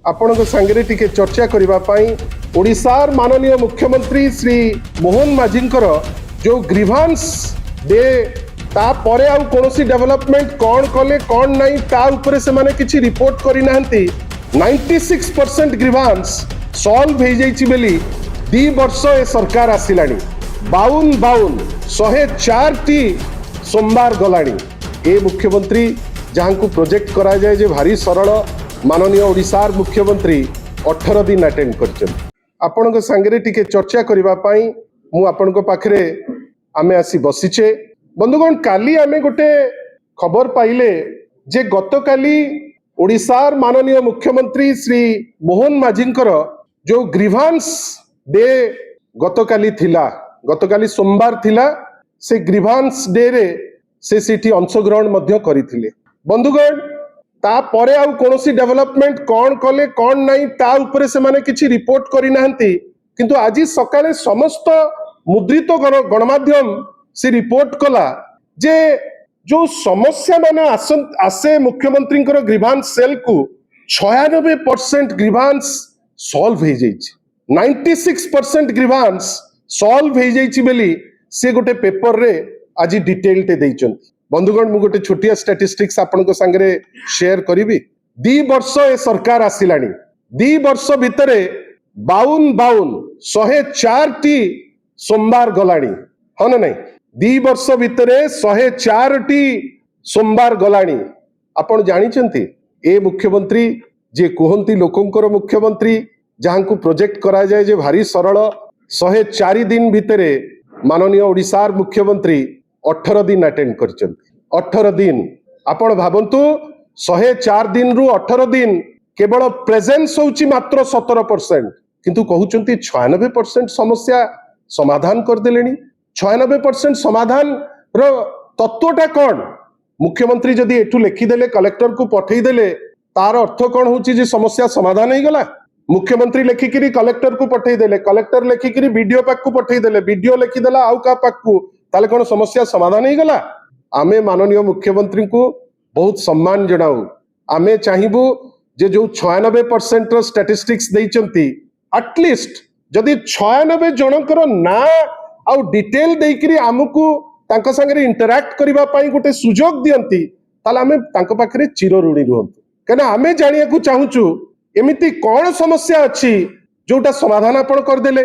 आपण सांगे टिके चर्चा करने ओडिशार माननीय मुख्यमंत्री श्री मोहन माझींकर जो ग्रीभांस डे ता परे आउ कोनोसी डेवलपमेंट कौन कले कौन नहीं ता उपरे से माने किछि रिपोर्ट करि नाहंती 96% ग्रीभांस सॉल्व हो जाइछि बेली 2 वर्ष ए सरकार आसिलानी 52 104 टी सोमवार गलानी ए मुख्यमंत्री जहां को प्रोजेक्ट करा जाए जे भारी सरल माननीय ओडिशार मुख्यमंत्री 18 दिन अटेंड करछन आपण सांगे टिके चर्चा करने मु आपण पाखरे आमे आसी बसीचे बंधुगण काली आमे गोटे खबर पाइले जे गतकाली ओडिशार माननीय मुख्यमंत्री श्री मोहन माझींकर जो ग्रीभांस डे गतकाली सोमवार थिला से ग्रीभांस डे रे से सिटी अंशग्रहण मध्य करिथिले बंधुगण ता परे आउ कोनोसी डेवलपमेंट कौन कले कौन नहीं ता उपरे से माने किछि रिपोर्ट करि नाहंती किंतु आज सकाळे समस्त मुद्रित गणमाध्यम से रिपोर्ट कला जे जो समस्या माने आसे मुख्यमंत्री ग्रीभांस सेल को 96% ग्रीभांस सॉल्व हो जाइछि 96% ग्रीभांस सॉल्व हो जाइछि बेली से गोटे पेपर रे आज डिटेल टे दैछन्ति बंधुगण मु गोटे छोटिया स्टैटिस्टिक्स आपनको संगे शेयर करिवि 2 वर्ष ए सरकार आसिलानी 2 वर्ष भितरे 52 104 टी सोमवार गलानी हाँ ना नहीं 2 वर्ष भितरे 104 टी सोमवार गलानी आपण जानिचंती ए मुख्यमंत्री जे कहंती लोकंकर मुख्यमंत्री जहां को प्रोजेक्ट करा जाए जे भारी सरल 104 दिन भितरे माननीय ओडिशार मुख्यमंत्री 18 दिन अटेंड करछन 18 दिन आपण भाबंतु 104 दिन रु 18 दिन केवल प्रेजेंस होची मात्र 17% किंतु कहउचंती 96% समस्या समाधान कर देलेनी 96% समाधान रो तत्वटा कौन मुख्यमंत्री जदि एठू लिखिदेले कलेक्टर को पठेई देले तार अर्थ कौन होची जे समस्या समाधान हो गला मुख्यमंत्री लिखिकी कलेक्टर को पठेई देले कलेक्टर लिखिकी बीडीओ पाक को पठेई देले बीडीओ लिखिदेला आउ का पाक को ताले कौन समस्या समाधान हो गला आमे माननीय मुख्यमंत्री को बहुत सम्मान जनाऊ आमे चाहिबू जे जो 96% स्टैटिस्टिक्स देइचंती एटलिस्ट जदि 96 जनकर ना आउ डिटेल देइकरी आमको तांका संगे इंटरैक्ट करिबा पई गोटे सुजोग दियंती ताले आमे तांका पाखरे चिर ऋणी रहंतु कना आमे जानिया को चाहूचु एमिति कौन समस्या अछि जोटा समाधान आपण कर देले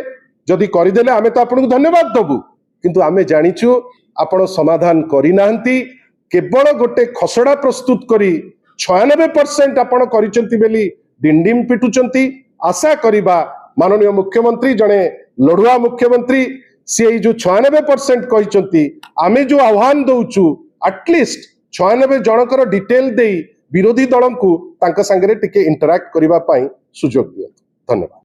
जदि करि देले आमे तो आपन को धन्यवाद दबु किंतु आमे जानिछु आपण समाधान करि नाहंती केवल गोटे खसड़ा प्रस्तुत करी 96% आपण करिसंती बेली डिंडिम पिटुचंती आशा करिबा माननीय मुख्यमंत्री जने लड़ुआ मुख्यमंत्री से जो 96% कहिसंती आमे जो आह्वान दउचु एटलिस्ट 96 जनकर डिटेल देई विरोधी दल को तांका संगे टिके इंटरैक्ट करिबा पई सुजोग दियंतु धन्यवाद।